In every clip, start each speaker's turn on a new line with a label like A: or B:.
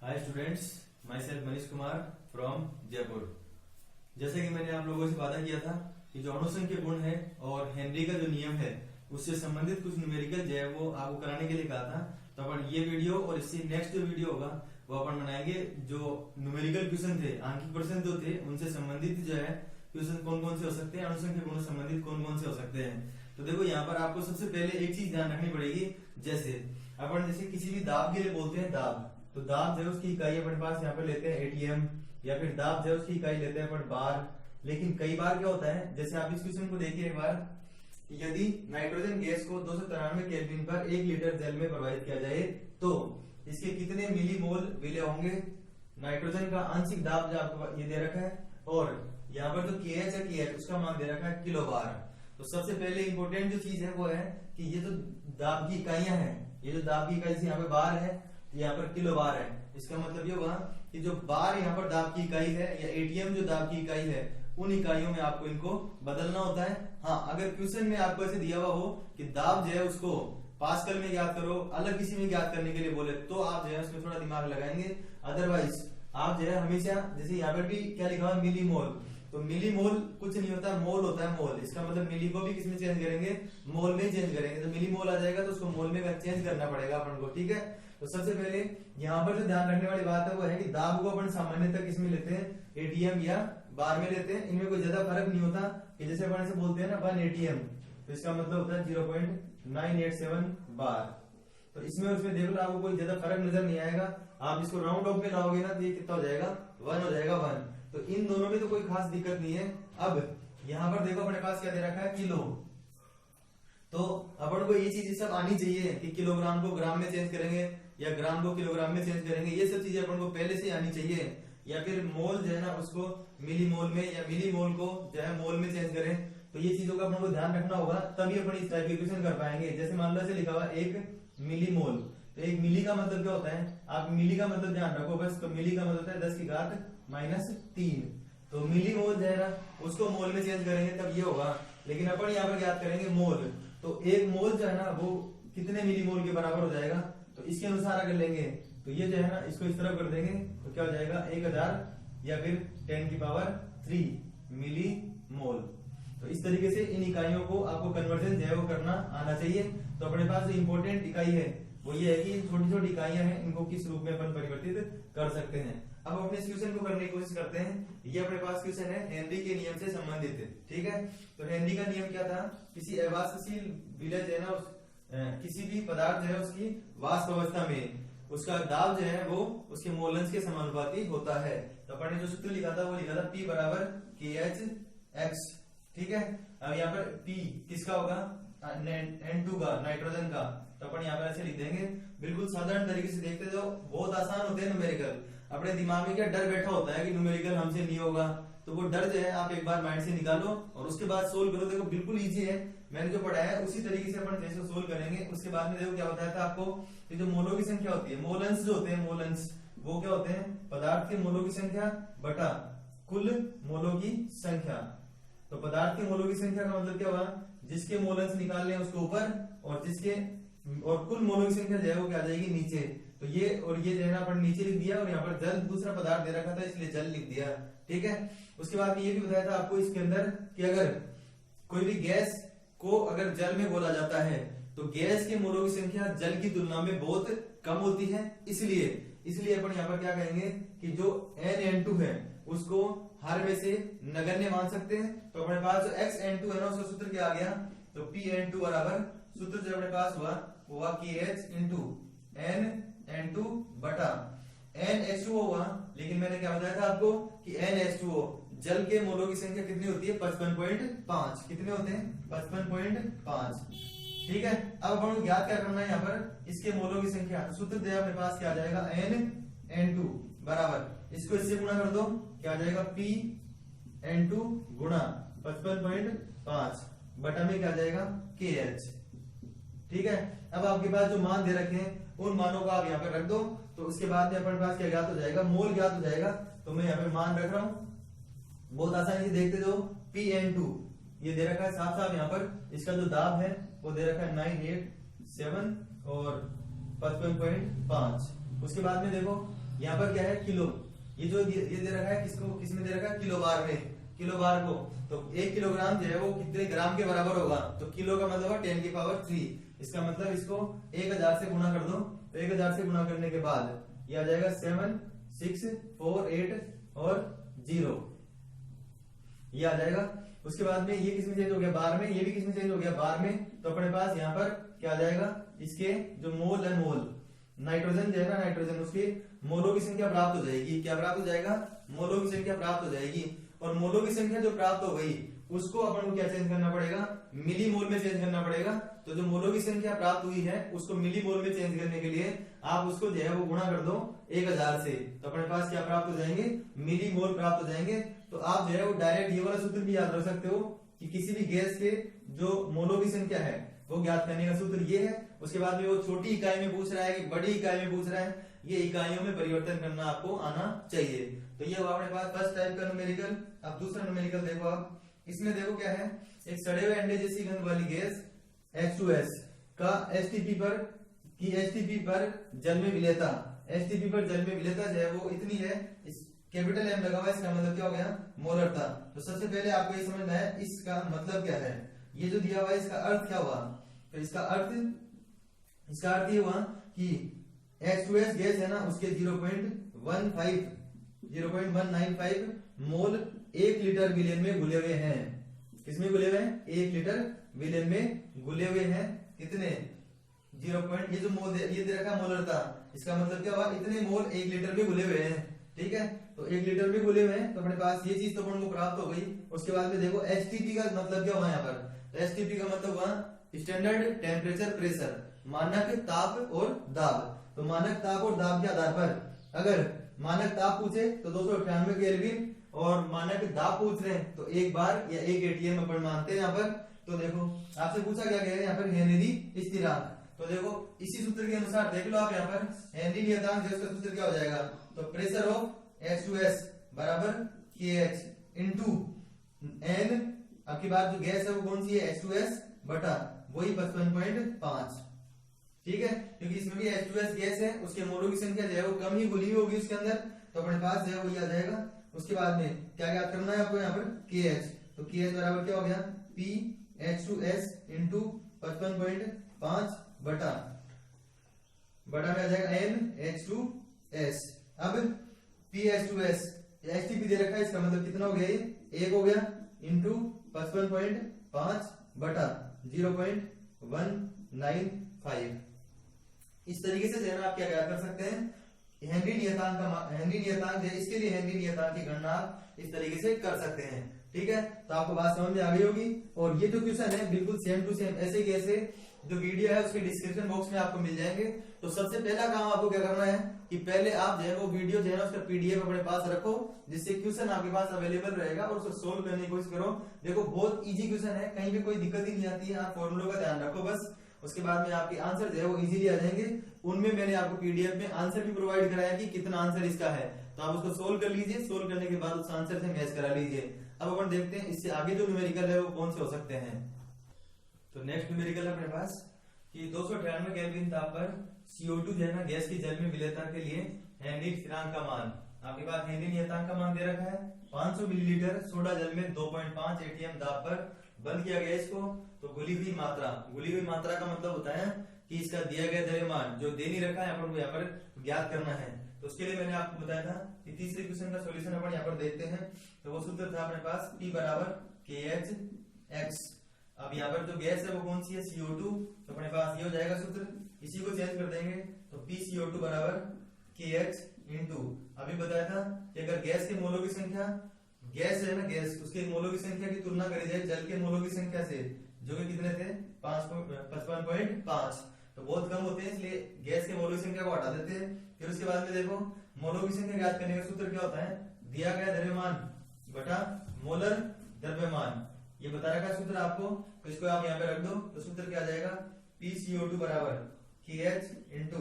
A: Hi students, my self Manish Kumar from Jaipur. जैसे कि मैंने आप लोगों से वादा किया था कि जो अणुसंघ के गुण है और हेनरी का जो नियम है उससे संबंधित कुछ न्यूमेरिकल जो है वो आपको कराने के लिए कहा था। तो अपन ये वीडियो और इससे नेक्स्ट जो वीडियो होगा वो अपन बनाएंगे। जो न्यूमेरिकल क्वेश्चन थे, आंकिक प्रश्न जो थे, उनसे संबंधित जो है क्वेश्चन कौन कौन से हो सकते हैं, अणुसंघ के गुणों से संबंधित कौन कौन से हो सकते हैं। तो देखो यहाँ पर आपको सबसे पहले एक चीज ध्यान रखनी पड़ेगी। जैसे अपन किसी भी दाब के लिए बोलते हैं दाब, तो दाब जो है उसकी इकाई अपने पास यहाँ पर लेते हैं एटीएम, या फिर दाब जो है उसकी इकाई लेते हैं अपन बार। लेकिन कई बार क्या होता है, जैसे आप इस क्वेश्चन को देखिए एक बार, यदि नाइट्रोजन गैस को 293 केल्विन पर 1 लीटर जल में प्रवाहित किया जाए तो इसके कितने मिलीमोल विलय होंगे। नाइट्रोजन का आंशिक दाब जो आपको ये दे रखा है, और यहाँ पर जो KH है KH उसका मान दे रखा है किलो बार। तो सबसे पहले इंपॉर्टेंट जो चीज है वो है कि ये जो दाब की इकाइयां हैं, ये जो दाब की इकाई यहाँ पे बार है, यहाँ पर किलो बार है। इसका मतलब ये होगा कि जो बार यहाँ पर दाब की इकाई है या एटीएम जो दाब की इकाई है, उन इकाइयों में आपको इनको बदलना होता है। हाँ, अगर क्वेश्चन में आपको ऐसे दिया हुआ हो कि दाब जो है उसको पास्कल में ज्ञात करो, अलग किसी में ज्ञात करने के लिए बोले, तो आप जो है उसमें थोड़ा दिमाग लगाएंगे। अदरवाइज आप जो है हमेशा, जैसे यहाँ पर भी क्या लिखा हुआ मिलीमोल, तो मिलीमोल कुछ नहीं होता, मोल होता है मोल। इसका मतलब मिली को भी किसमें चेंज करेंगे, मोल में चेंज करेंगे। तो मिलीमोल आ जाएगा तो उसको मोल में चेंज करना पड़ेगा अपन को, ठीक है। तो सबसे पहले यहाँ पर जो ध्यान रखने वाली बात है वो है कि दाब को अपन सामान्यतः किसमें लेते हैं, एटीएम या बार में लेते हैं। इनमें कोई ज्यादा फर्क नहीं होता कि जैसे अपन ऐसे बोलते हैं ना 1 एटीएम, तो इसका मतलब होता है 0.987 बार। तो इसमें उसमें देख लो आपको कोई ज्यादा फर्क नजर नहीं आएगा। आप इसको राउंड ऑफ में लाओगे ना तो ये कितना हो जाएगा, 1 हो जाएगा 1। तो इन दोनों में तो कोई खास दिक्कत नहीं है। अब यहाँ पर देखो अपने पास क्या दे रखा है, किलो। तो अपन को ये चीज सब आनी चाहिए कि किलोग्राम को ग्राम में चेंज करेंगे या ग्राम को किलोग्राम में चेंज करेंगे। ये सब चीजें अपन को पहले से आनी चाहिए। या फिर मोल जो है ना उसको मिलीमोल में, या मिलीमोल को जो है मोल में चेंज करें। तो ये चीजों का अपन को ध्यान रखना होगा, तभी अपन इस टाइप की इक्वेशन कर पाएंगे। जैसे मान लो ऐसे लिखा हुआ 1 मिलीमोल, तो 1 मिली का मतलब क्या होता है, आप मिली का मतलब ध्यान रखो बस। तो मिली का मतलब होता है 10 की घात -3। तो मिलीमोल जो है ना उसको मोल में चेंज करेंगे तब ये होगा। लेकिन अपन यहाँ पर याद करेंगे मोल, तो 1 मोल जो है ना वो कितने मिलीमोल के बराबर हो जाएगा। तो इसके अनुसार अगर लेंगे तो ये जो है ना इसको इस तरफ कर देंगे तो क्या हो जाएगा 1000 या फिर 10³ मिली मोल। तो इस तरीके से इन इकाइयों को आपको कन्वर्जन जो है वो करना आना चाहिए। तो अपने पास जो इंपॉर्टेंट इकाई है वो ये है कि छोटी छोटी इकाइयां हैं, इनको किस रूप में अपन परिवर्तित कर सकते हैं। अब अपने इस क्वेश्चन को करने की कोशिश करते हैं। ये अपने पास क्वेश्चन है हेनरी के नियम से संबंधित, ठीक है। तो हेनरी का नियम क्या था, किसी अवाष्पशील विलय जो है ना किसी भी पदार्थ जो है उसकी वाष्प अवस्था में उसका दाब जो है वो उसके मोलंश के समानुपाती होता है। तो अपन ने जो सूत्र लिखा था वो लिखा था P बराबर KHX, ठीक है। अब यहाँ पर P किसका होगा, N2 का, नाइट्रोजन का। तो अपन यहाँ पर ऐसे लिख देंगे, बिल्कुल साधारण तरीके से देखते जाओ, बहुत आसान होते हैं न्यूमेरिकल। अपने दिमाग में क्या डर बैठा होता है कि न्यूमेरिकल हमसे नहीं होगा, तो वो डर जो है आप एक बार माइंड से निकालो और उसके बाद सोल्व करो। देखो बिल्कुल इजी है, मैंने जो पढ़ाया है उसी तरीके से अपन जैसे सोल्व करेंगे। उसके बाद में देखो क्या बताया था आपको कि जो मोलों की संख्या होती है, मोलंस जो होते हैं, मोलंस वो क्या होते हैं, पदार्थ के मोलों की संख्या बटा कुल मोलों की संख्या। तो पदार्थ के मोलों की संख्या का मतलब क्या हुआ, जिसके मोलंस निकालने हैं उसके ऊपर, और कुल मोलों की संख्या जो है वो क्या आ जाएगी नीचे। तो ये और ये जो है ना अपन नीचे लिख दिया, और यहाँ पर जल दूसरा पदार्थ दे रखा था इसलिए जल लिख दिया, ठीक है। उसके बाद ये भी बताया था आपको इसके अंदर कि अगर कोई भी गैस को अगर जल में घोला जाता है तो गैस के मोलों की संख्या जल की तुलना में बहुत कम होती है। इसलिए अपन यहाँ पर क्या कहेंगे कि जो NN2 है उसको हर में से नगण्य मान सकते हैं। तो अपने पास जो XN2 है ना उसका सूत्र क्या आ गया, तो PN2 बराबर सूत्र जो अपने पास हुआ KH × NN2 बटा NH2O हुआ। लेकिन मैंने क्या बताया था आपको कि NH2O जल के मोलों की संख्या कितनी होती है, 55.5। कितने होते हैं, 55.5, ठीक है। अब अपन को ज्ञात क्या करना है यहाँ पर, इसके मोलों की संख्या। तो सूत्र दिया अपने पास क्या आ जाएगा, NN2 बराबर, इसको इससे गुणा कर दो, क्या आ जाएगा PN2 गुणा 55.5 बटा में क्या आ जाएगा KH, ठीक है। अब आपके पास जो मान दे रखे हैं उन मानों को आप यहाँ पर रख दो। तो उसके बाद में अपने पास क्या ज्ञात हो जाएगा, मोल ज्ञात हो जाएगा। तो मैं यहाँ पे मान रख रहा हूँ, बहुत आसानी से देखते जाओ। PN2 ये दे रखा है साफ साफ यहाँ पर, इसका जो दाब है वो दे रखा है 987 और 55.5। उसके बाद में देखो यहाँ पर क्या है किलो, ये जो ये दे रखा है किसको, किसमें दे रखा है किलो बार में, किलो बार को, तो 1 किलोग्राम जो है वो कितने ग्राम के बराबर होगा, तो किलो का मतलब है 10 की पावर 3। इसका मतलब इसको 1000 से गुणा कर दो, तो 1000 से गुणा करने के बाद ये आ जाएगा 7 6 4 8 और 0, ये आ जाएगा। उसके बाद में ये किसमें चेंज हो गया बार में, ये भी किसमें चेंज हो गया बार में, तो अपने पास यहाँ पर क्या आ जाएगा, इसके जो मोल है, मोल नाइट्रोजन जो है ना, नाइट्रोजन उसकी मोलों की संख्या प्राप्त हो जाएगी। क्या प्राप्त हो जाएगा, मोलों की संख्या प्राप्त हो जाएगी। और मोलों की संख्या जो प्राप्त हो गई उसको अपन को क्या चेंज करना पड़ेगा, मिली मोल में चेंज करना पड़ेगा। तो जो मोलों की संख्या प्राप्त हुई है उसको मिली मोल में चेंज करने के लिए आप उसको जो है वो गुणा कर दो 1000 से, तो अपने पास क्या प्राप्त हो जाएंगे, मिली मोल प्राप्त हो जाएंगे। तो आप जो है वो डायरेक्ट ये वाला सूत्र भी याद रख सकते हो कि किसी भी गैस के जो मोलों की संख्या है वो ज्ञात करने का सूत्र ये है। उसके बाद में वो छोटी इकाई में पूछ रहा है कि बड़ी इकाई में पूछ रहा है, ये इकाइयों में परिवर्तन करना आपको आना चाहिए। तो ये हुआ अपने पास फर्स्ट टाइप का न्यूमेरिकल। अब दूसरा न्यूमेरिकल देखो आप, इसमें देखो क्या है, एक सड़े हुए अंडे जैसी गंध वाली गैस H2S का एसटीपी पर जल में विलेयता, एसटीपी पर जल में विलेयता जो है वो इतनी है, इस कैपिटल एम लगा हुआ, इसका मतलब क्या हो गया, मोलरता। तो सबसे पहले आपको ये समझना है इसका मतलब क्या है, ये जो दिया हुआ है इसका अर्थ क्या हुआ। तो इसका अर्थ ये हुआ कि H2S गैस है ना, उसके 0.195 मोल 1 लीटर विलेन में घुले हुए हैं। किसमें घुले हुए हैं, 1 लीटर विलेन में घुले हुए हैं। कितने, 0. ये जो मोल ये दे रखा मोलरता, इसका मतलब क्या हुआ, इतने मोल 1 लीटर में घुले हुए हैं। ठीक है, तो 1 लीटर में घुले हुए हैं, तो अपने पास ये चीज तो अपन को प्राप्त हो गई। उसके बाद में देखो एसटीपी का मतलब क्या हुआ यहाँ पर, तो एसटीपी का मतलब हुआ स्टैंडर्ड टेम्परेचर प्रेशर, मानक ताप और दाब। तो मानक ताप और दाब के आधार पर अगर मानक ताप पूछे तो 298 केल्विन और मानक दाब पूछ रहे हैं तो 1 बार या 1 एटीएम अपन मानते हैं यहाँ पर। तो देखो आपसे पूछा क्या गया है यहाँ पर, हेनरी स्थिरांक। तो देखो इसी सूत्र के अनुसार देख लो आप यहाँ पर हेनरी नियतांक जो इसका सूत्र क्या हो जाएगा, तो प्रेशर ऑफ H2S बराबर KH इनटू N, आपकी बात जो गैस है वो कौन सी है, H2S बटा वही 55.5। ठीक है, क्योंकि इसमें भी H2S गैस है, उसके मोलों की संख्या जो है वो कम ही घुली हुई होगी उसके अंदर, तो अपने पास जो है वही आ जाएगा। उसके बाद में क्या ज्ञात करना है आपको यहाँ पर, KH। तो KH बराबर क्या हो गया, PH2S इंटू 55.5 बटा में आ जाएगा NH2S। अब PH2S एसटीपी दे रखा है, इसका मतलब कितना हो गया, ये 1 हो गया इंटू 55.5 बटा 0.195। इस तरीके से जो है आप क्या कर सकते हैं, हेनरी नियतांक है, इसके लिए हेनरी नियतांक की गणना आप इस तरीके से कर सकते हैं। ठीक है, तो आपको बात समझ में आ गई होगी। और ये जो क्वेश्चन है बिल्कुल सेम टू सेम ऐसे ही ऐसे जो वीडियो है उसके डिस्क्रिप्शन बॉक्स में आपको मिल जाएंगे। तो सबसे पहला काम आपको क्या करना है कि पहले आप जो है वो वीडियो जो है ना उसका पीडीएफ अपने पास रखो, जिससे क्वेश्चन आपके पास अवेलेबल रहेगा और उसको सोल्व करने की कोशिश करो। देखो बहुत इजी क्वेश्चन है, कहीं पे कोई दिक्कत ही नहीं आती है, आप फॉर्मूलों का ध्यान रखो बस। उसके बाद में आपके आंसर जो है वो इजीली आ जाएंगे। उनमें मैंने आपको पीडीएफ में आंसर भी प्रोवाइड कराया कि कितना आंसर इसका है, तो आप उसको सोल्व कर लीजिए, सोल्व करने के बाद उस आंसर से मैच करा लीजिए। अब अपन देखते हैं इससे आगे जो न्यूमेरिकल है वो कौन से हो सकते हैं। तो नेक्स्ट न्यूमेरिकल है अपने पास कि 298 केल्विन ताप पर CO2 जो है ना गैस की जल में विलेयता के लिए हेनरी स्थिरांक का मान, आपके पास हेनरी नियतांक का मान दे रखा है। 500 मिलीलीटर सोडा जल में 2.5 एटीएम दाब पर बंद किया गया इसको। तो घुली हुई मात्रा का मतलब होता है कि इसका दिया गया द्रव्यमान जो दे नहीं रखा है अपन को यहाँ पर ज्ञात करना है। तो उसके लिए मैंने आपको बताया था कि तीसरे क्वेश्चन का सॉल्यूशन अपन यहाँ पर देखते हैं। तो वो सूत्र था अपने पास P बराबर KHX। अब यहाँ पर जो गैस है वो कौन सी है, CO2। तो अपने पास ये हो जाएगा सूत्र, इसी को चेंज कर देंगे तो PCO2 बराबर KH इंटू, अभी बताया था कि अगर गैस के मोलों की संख्या, गैस है ना गैस, उसके मोलों की संख्या की तुलना करी जाए जल के मोलों की संख्या से, जो कि कितने थे 55.5, तो बहुत कम होते हैं, इसलिए गैस के मोलों की संख्या को हटा देते हैं। फिर उसके बाद में देखो मोलों की संख्या ज्ञात करने का सूत्र क्या होता है, दिया गया द्रव्यमान बटा मोलर द्रव्यमान, ये बता रखा सूत्र आपको। तो इसको आप यहाँ पे रख दो, तो सूत्र क्या आ जाएगा, PCO2 बराबर KH इंटू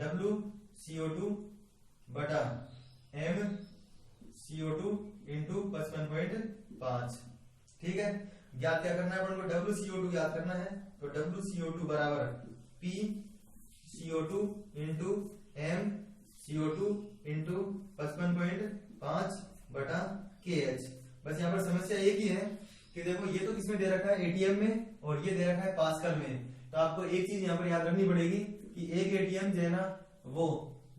A: WCO2 बटा MCO2 इंटू 55.5। ठीक है, ज्ञात क्या करना है अपन को, WCO2 ज्ञात करना है। तो WCO2 बराबर PCO2 इंटू MCO2 रखा है एटीएम में और ये दे रखा है पास्कल में। तो आपको एक चीज यहाँ पर याद रखनी पड़ेगी कि एक एटीएम जो है ना वो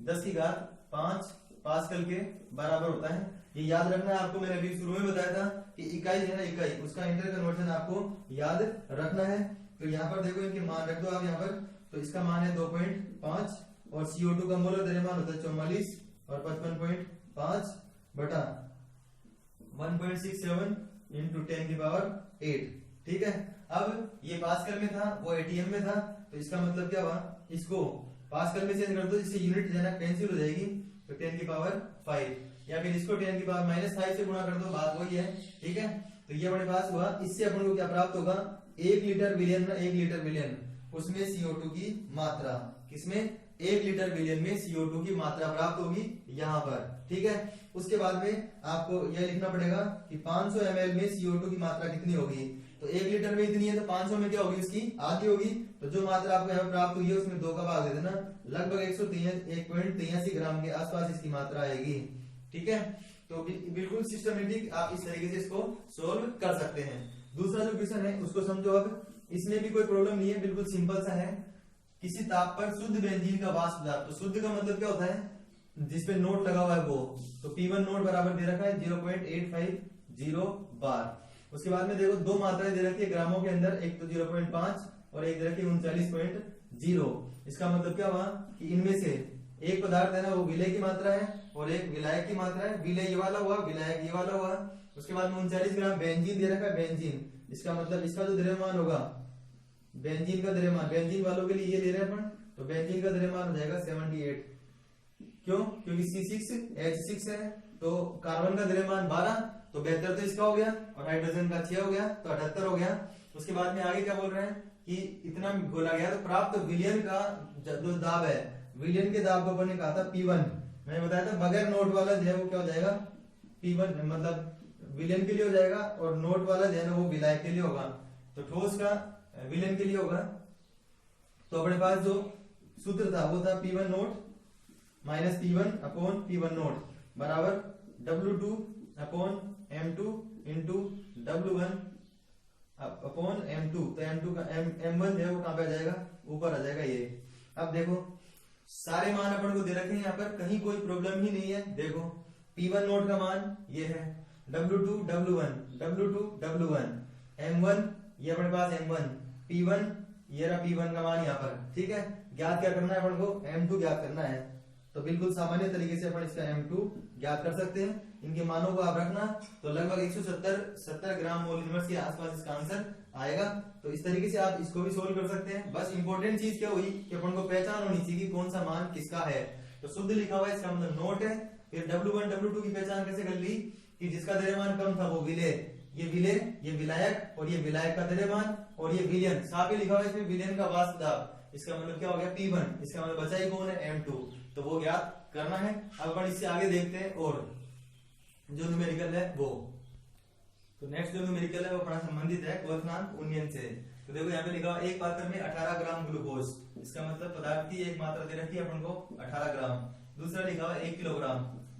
A: 10⁵ पास्कल के बराबर होता है। ये याद रखना है आपको। मैंने अभी शुरू में बताया था कि इकाई है ना इकाई, उसका इंटर कन्वर्जन आपको याद रखना है। तो यहाँ पर देखो इनके मान रख दो आप यहाँ पर। तो इसका मान है 2.5 और CO2 का मोलर द्रव्यमान होता है 44 और 55.5 बटा 1.67 इंटू 10⁸। ठीक है। अब ये पास्कल में था, वो एटीएम में था, तो इसका मतलब क्या हुआ, इसको पास्कल में चेंज कर दो, इससे यूनिट जो है ना कैंसिल हो जाएगी। तो 10⁵ या फिर इसको 10⁻⁵ से गुणा कर दो, बात वही है। ठीक है। तो ये अपने पास हुआ। इससे अपन को क्या प्राप्त होगा, 1 लीटर विलियन ना 1 लीटर विलियन, उसमें CO2 की मात्रा, किसमें 1 लीटर विलियन में CO2 की मात्रा प्राप्त होगी यहाँ पर। ठीक है। उसके बाद में आपको यह लिखना पड़ेगा कि 500 ml में CO2 की मात्रा कितनी होगी। तो 1 लीटर में इतनी है तो 500 में क्या होगी, उसकी आधी होगी। तो जो मात्रा आपको यहाँ प्राप्त हुई है उसमें 2 का भाग दे देना, लगभग 1.83 ग्राम के आसपास इसकी मात्रा आएगी। ठीक है। तो बिल्कुल सिस्टमेटिक आप इस तरीके से इसको सोल्व कर सकते हैं। दूसरा जो क्वेश्चन है उसको समझो। अब इसमें भी कोई प्रॉब्लम नहीं है, बिल्कुल सिंपल सा है। किसी ताप पर शुद्ध बेंजीन का वाष्प पदार्थ, तो शुद्ध का मतलब क्या होता है, जिसपे नोट लगा हुआ है वो। तो P1 नोट बराबर दे रखा है 0.850 बार। उसके बाद में देखो दो मात्राएं दे रखी है ग्रामों के अंदर, एक तो 0.5 और एक दे रखी है 39.0। इसका मतलब क्या हुआ कि इनमें से एक पदार्थ है ना वो विलय की मात्रा है और एक विलायक की मात्रा है। विलय ये वाला हुआ, विलायक ये वाला हुआ। उसके बाद में 39 ग्राम बेंजीन दे रखा है, बेंजीन। इसका मतलब इसका जो द्रव्यमान होगा, बेंजीन का द्रव्यमान, बेंजीन वालों के लिए ये ले रहे हैं अपन, तो बेंजीन का द्रव्यमान हो जाएगा 78। क्यों? क्योंकि C6H6 है, तो कार्बन का द्रव्यमान 12, तो 72 तो इसका हो गया और हाइड्रोजन का 6 हो गया, तो 78 हो गया। उसके बाद में आगे क्या बोल रहे हैं कि इतना बोला गया तो प्राप्त विलयन का जो दाब है, विलयन के दाब को अपन ने कहा था P1। मैंने बताया था बगैर नोट वाला जो है वो क्या हो जाएगा, P1 मतलब विलयन के लिए हो जाएगा और नोट वाला जो है ना वो विलायक के लिए होगा। तो ठोस का विलयन के लिए होगा। तो अपने पास जो सूत्र था वो था P1 note minus P1 upon P1 note बराबर W2 upon M2 into W1 upon M2। तो M2 का M1 जो है वो कहां पे आ जाएगा, ऊपर आ जाएगा ये। अब देखो सारे मान अपन को दे रखे हैं यहाँ पर, कहीं कोई प्रॉब्लम ही नहीं है। देखो P1 नोट का मान ये है, W2 W1 W2 W1, M1 ये अपने पास M1, P1 ये रहा P1 का मान यहाँ पर। ठीक है। ज्ञात क्या करना है अपन को, M2 ज्ञात करना है। तो बिल्कुल सामान्य तरीके से अपन इसका M2 ज्ञात कर सकते हैं। इनके मानों को आप रखना, तो लगभग 170 ग्राम मोल इनवर्स के आसपास इसका आंसर आएगा। तो इस तरीके से आप इसको भी सोल्व कर सकते हैं। बस इंपॉर्टेंट चीज क्या हुई कि अपन को पहचान होनी चाहिए कि कौन सा मान किसका है। तो शुद्ध लिखा हुआ है इसका मतलब नोट है। फिर W1 W2 की पहचान कैसे कर ली कि जिसका द्रव्यमान कम था वो विलय, ये विलय, ये विलायक और ये विलायक का द्रव्यमान और ये विलयन। साथ ही लिखा हुआ है इसमें विलयन का वाष्प दाब, इसका मतलब क्या हो गया P1। इसका मतलब बचा ही कौन है, M2। तो वो ज्ञात करना है। अब अपन इससे आगे देखते हैं और जो न्यूमेरिकल है वो। तो नेक्स्ट जो न्यूमेरिकल है वो अपना संबंधित है क्वथनांक उन्नयन से। तो देखो यहाँ पे लिखा हुआ एक पात्र में 18 ग्राम ग्लूकोज, इसका मतलब पदार्थ की एक मात्रा दे रखी है अपन को 18 ग्राम। दूसरा लिखा हुआ 1 किलोग्राम।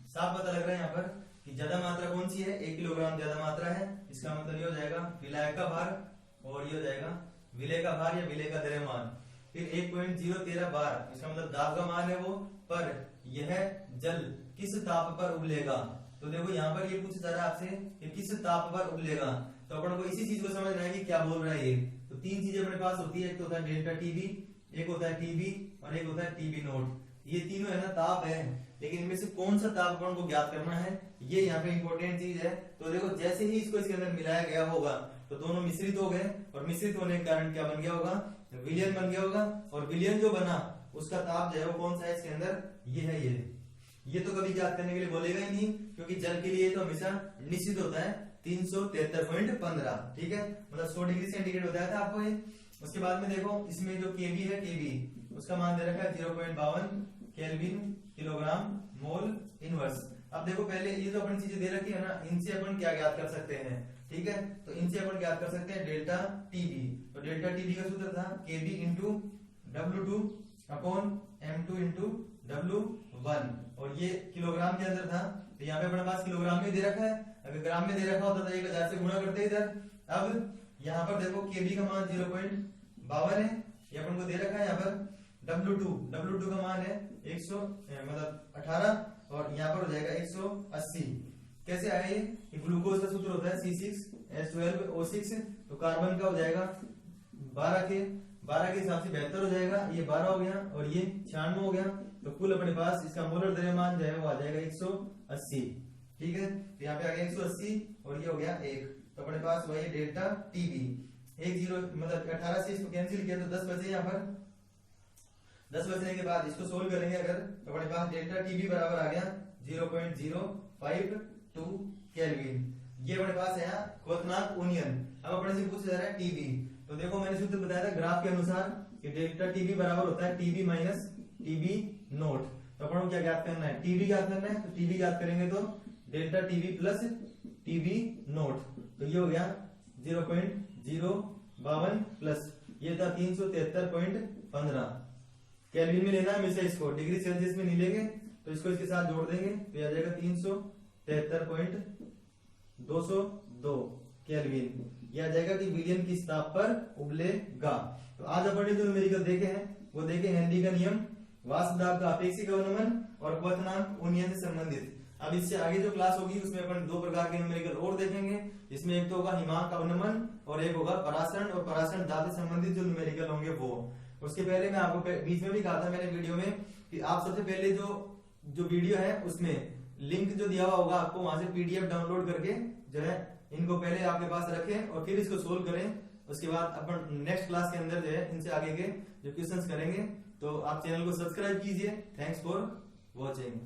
A: साफ पता लग रहा है यहाँ पर कि ज्यादा मात्रा कौन सी है, 1 किलोग्राम ज्यादा मात्रा है। इसका मतलब ये हो जाएगा विलायक का भार और ये हो जाएगा विलय का भार या विलय का द्रव्यमान। फिर 1.013 बार, इसका मतलब दाब का मान है वो, पर यह जल किस ताप पर उबलेगा। तो देखो यहाँ पर ये पूछा जा रहा है आपसे कि किस ताप पर उबलेगा। तो अपन को इसी चीज को समझना है कि क्या बोल रहा है ये। तो तीन चीजें अपने पास होती है, एक तो होता है डेल्टा टीबी, एक होता है टीबी और एक होता है टीबी नोट। ये तीनों है ना ताप है, लेकिन इनमें से कौन सा ताप अपन को ज्ञात करना है, ये यहाँ पे इंपॉर्टेंट चीज है। तो देखो जैसे ही इसको इसके अंदर मिलाया गया होगा तो दोनों मिश्रित हो गए और मिश्रित होने के कारण क्या बन गया होगा, विलयन बन गया होगा। और विलयन जो बना उसका ताप जो है वो कौन सा है इसके अंदर, ये है ये तो कभी ज्ञात करने के लिए बोलेगा ही नहीं, क्योंकि जल के लिए तो हमेशा निश्चित होता है 373.15। ठीक है, मतलब 100 डिग्री सेंटीग्रेड बताया था आपको ये। उसके बाद में देखो इसमें जो केबी है, केबी उसका मान दे रखा है 0.52 केल्विन किलोग्राम मोल इनवर्स। अब देखो पहले ये जो अपन चीजें दे रखी है ना, इनसे अपन क्या ज्ञात कर सकते हैं। ठीक है, तो इनसे अपन ज्ञात कर सकते हैं डेल्टा टीबी। तो डेल्टा टीबी का सूत्र था केबी into W2 upon M2 into W1 और ये किलोग्राम के अंदर था। तो यहाँ पे अपने पास किलोग्राम में दे रखा है, अगर ग्राम में दे रखा होता तो 1000 से गुणा करते इधर। अब यहाँ पर देखो KB का मान 0.52 है, ये अपन को दे रखा है। यहाँ पर W2 का मान है 18 और यहाँ पर हो जाएगा 180। कैसे आया ये ग्लूकोज का सूत्र होता है C6H12O6, तो कार्बन का हो जाएगा 12 के हिसाब से 72 हो जाएगा, ये 12 हो गया और ये 96 हो गया। तो कुल अपने पास इसका मोलर द्रव्यमान जो है वो आ जाएगा 180। ठीक है, तो यहाँ पे आ गया 180 और ये हो गया 1, तो अपने पास वही डेल्टा टीबी। 18 से इसको कैंसिल किया तो 10 बचे। यहाँ पर 10 बचने के बाद इसको सोल्व करेंगे अगर, तो अपने पास डेल्टा टीबी बराबर आ गया 0.052 केल्विन। ये अपने पास है यहाँ क्वथनांक उन्नयन। अब अपने से पूछा जा रहा है टीबी, तो देखो मैंने सूत्र बताया था ग्राफ के अनुसार कि डेल्टा टीबी बराबर होता है टीबी माइनस टीबी नोट। तो अपन को क्या ज्ञात करना है, टीबी ज्ञात करना है। तो टीबी ज्ञात करेंगे तो delta TB plus TB note, तो ये हो गया 0.052 प्लस ये था 373.15 केल्विन में लेना है हमेशा इसको, डिग्री सेल्सियस में नहीं लेंगे। तो इसको इसके साथ जोड़ देंगे तो ये आ जाएगा 373.202 केल्विन। यह आ जाएगा कि विलियन किस ताप पर उबलेगा। तो आज अपन ने जो न्यूमेरिकल देखे हैं वो देखे हेनरी का नियम, वाष्प दाब का अपेक्षिक अवनमन और क्वथनांक उन्नयन से संबंधित। अब इससे आगे जो क्लास होगी उसमें अपन 2 प्रकार के न्यूमेरिकल और देखेंगे। इसमें एक तो होगा हिमांक अवनमन और एक होगा परासरण और परासरण दाब से संबंधित जो न्यूमेरिकल होंगे वो। उसके पहले मैं आपको बीच में भी कहा था मैंने वीडियो में कि आप सबसे पहले जो वीडियो है उसमें लिंक जो दिया हुआ होगा आपको, वहां से PDF डाउनलोड करके जो है इनको पहले आपके पास रखें और फिर इसको सोल्व करें। उसके बाद अपन नेक्स्ट क्लास के अंदर जो है इनसे आगे के जो क्वेश्चंस करेंगे। तो आप चैनल को सब्सक्राइब कीजिए। Thanks for watching.